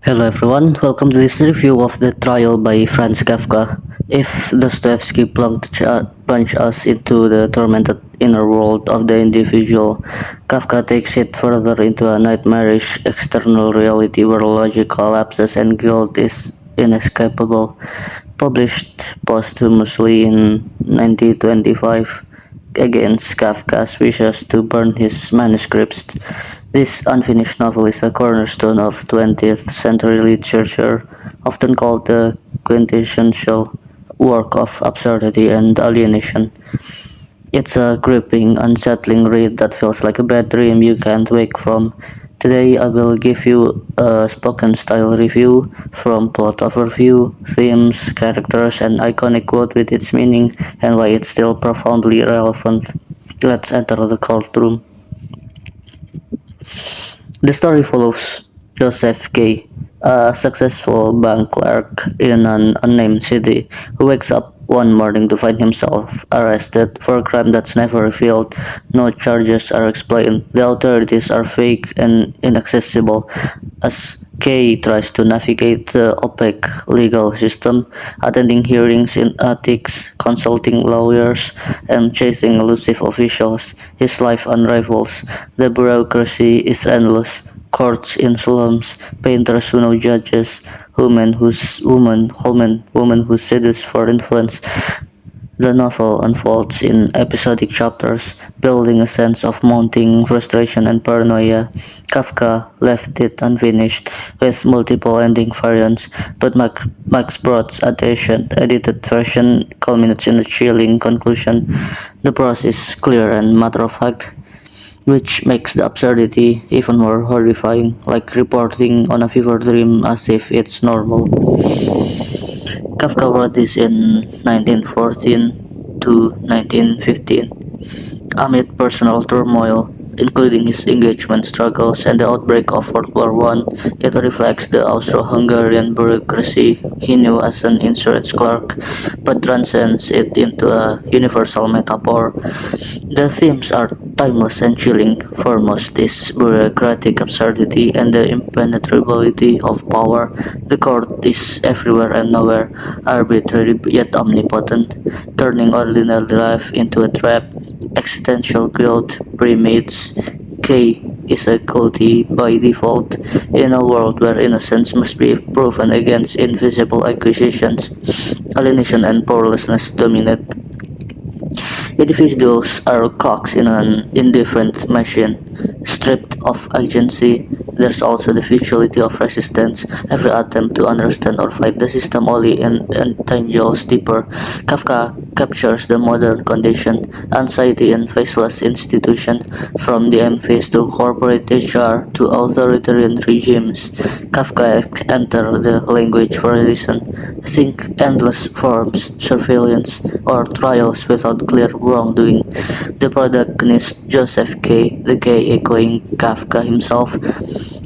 Hello everyone, welcome to this review of The Trial by Franz Kafka. If Dostoevsky plunged us into the tormented inner world of the individual, Kafka takes it further into a nightmarish external reality where logic collapses and guilt is inescapable. Published posthumously in 1925 against Kafka's wishes to burn his manuscripts. This unfinished novel is a cornerstone of 20th century literature, often called the quintessential work of absurdity and alienation. It's a gripping, unsettling read that feels like a bad dream you can't wake from. Today I will give you a spoken style review from plot overview, themes, characters, and iconic quote with its meaning and why it's still profoundly relevant. Let's enter the courtroom. The story follows Joseph K., a successful bank clerk in an unnamed city, who wakes up one morning to find himself arrested for a crime that's never revealed. No charges are explained. The authorities are vague and inaccessible as Kay tries to navigate the opaque legal system, attending hearings in attics, consulting lawyers, and chasing elusive officials. His life unravels. The bureaucracy is endless. Courts in slums, painters who know judges, women who seduce for influence. The novel unfolds in episodic chapters, building a sense of mounting frustration and paranoia. Kafka left it unfinished, with multiple ending variants, but Max Broad's edited version culminates in a chilling conclusion. The prose is clear and matter-of-fact, which makes the absurdity even more horrifying, like reporting on a fever dream as if it's normal. Kafka wrote this in 1914 to 1915, amid personal turmoil, including his engagement struggles and the outbreak of World War I. It reflects the Austro-Hungarian bureaucracy he knew as an insurance clerk, but transcends it into a universal metaphor. The themes are timeless and chilling. Foremost is bureaucratic absurdity and the impenetrability of power. The court is everywhere and nowhere, arbitrary yet omnipotent, turning ordinary life into a trap. Existential guilt permeates. K is a guilty by default in a world where innocence must be proven against invisible accusations. Alienation and powerlessness dominate. Individuals are cogs in an indifferent machine, stripped of agency. There's also the futility of resistance. Every attempt to understand or fight the system only entangles deeper. Kafka captures the modern condition, anxiety in faceless institution, from the MFAs to corporate HR to authoritarian regimes. Kafka enters the language for a reason. Think endless forms, surveillance, or trials without clear wrongdoing. The protagonist, Joseph K., the K echoing Kafka himself,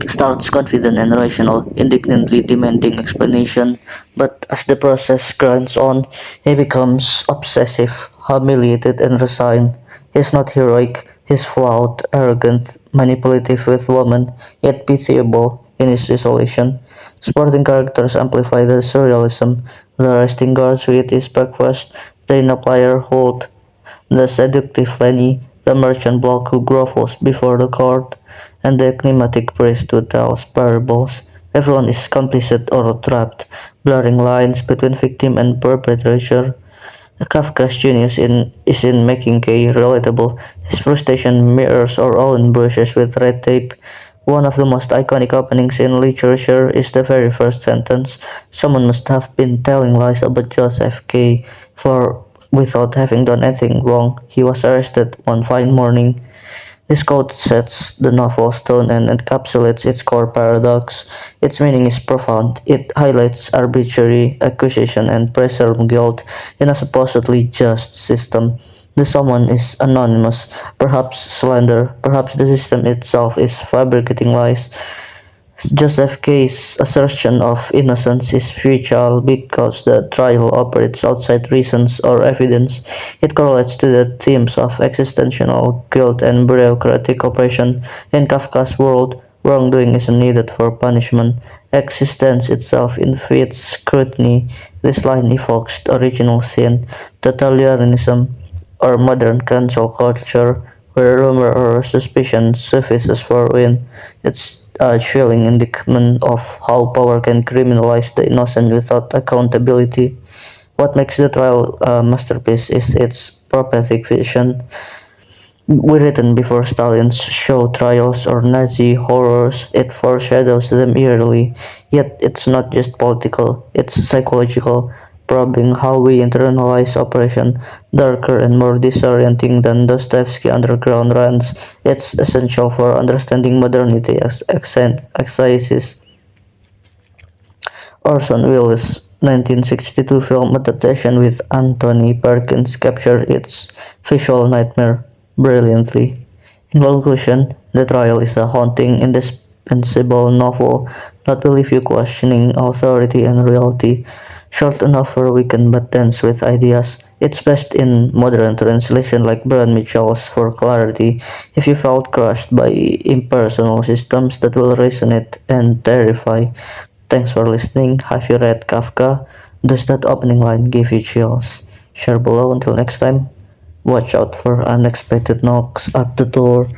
starts confident and rational, indignantly demanding explanation, but as the process grinds on, he becomes obsessive, humiliated, and resigned. He's not heroic, he's flawed, arrogant, manipulative with women, yet pitiable in his isolation. Supporting characters amplify the surrealism. The resting guards who eat his breakfast, the inner Holt, the seductive Lenny, the merchant bloke who grovels before the court, and the enigmatic priest who tells parables. Everyone is complicit or trapped, blurring lines between victim and perpetrator. Kafka's genius is in making Kay relatable. His frustration mirrors our own brushes with red tape. One of the most iconic openings in literature is the very first sentence. Someone must have been telling lies about Joseph K. For without having done anything wrong, he was arrested one fine morning. This quote sets the novel's tone and encapsulates its core paradox. Its meaning is profound. It highlights arbitrary accusation and presumed guilt in a supposedly just system. The someone is anonymous, perhaps slander, perhaps the system itself is fabricating lies. Joseph K's assertion of innocence is futile because the trial operates outside reasons or evidence. It correlates to the themes of existential guilt and bureaucratic oppression in Kafka's world. Wrongdoing isn't needed for punishment. Existence itself invites scrutiny. This line evokes the original sin, totalitarianism, or modern cancel culture, where rumor or suspicion suffices for win. It's a chilling indictment of how power can criminalize the innocent without accountability. What makes the trial a masterpiece is its prophetic vision. Written before Stalin's show trials or Nazi horrors, it foreshadows them eerily. Yet it's not just political, it's psychological, probing how we internalize oppression, darker and more disorienting than Dostoevsky underground runs. It's essential for understanding modernity as excises. Orson Welles' 1962 film adaptation with Anthony Perkins captured its visual nightmare brilliantly. In conclusion, The Trial is a haunting, indispensable novel that will leave you questioning authority and reality. Short enough for weekend but dense with ideas. It's best in modern translation like Brad Mitchell's for clarity. If you felt crushed by impersonal systems that will resonate and terrify. Thanks for listening. Have you read Kafka? Does that opening line give you chills? Share below. Until next time, watch out for unexpected knocks at the door.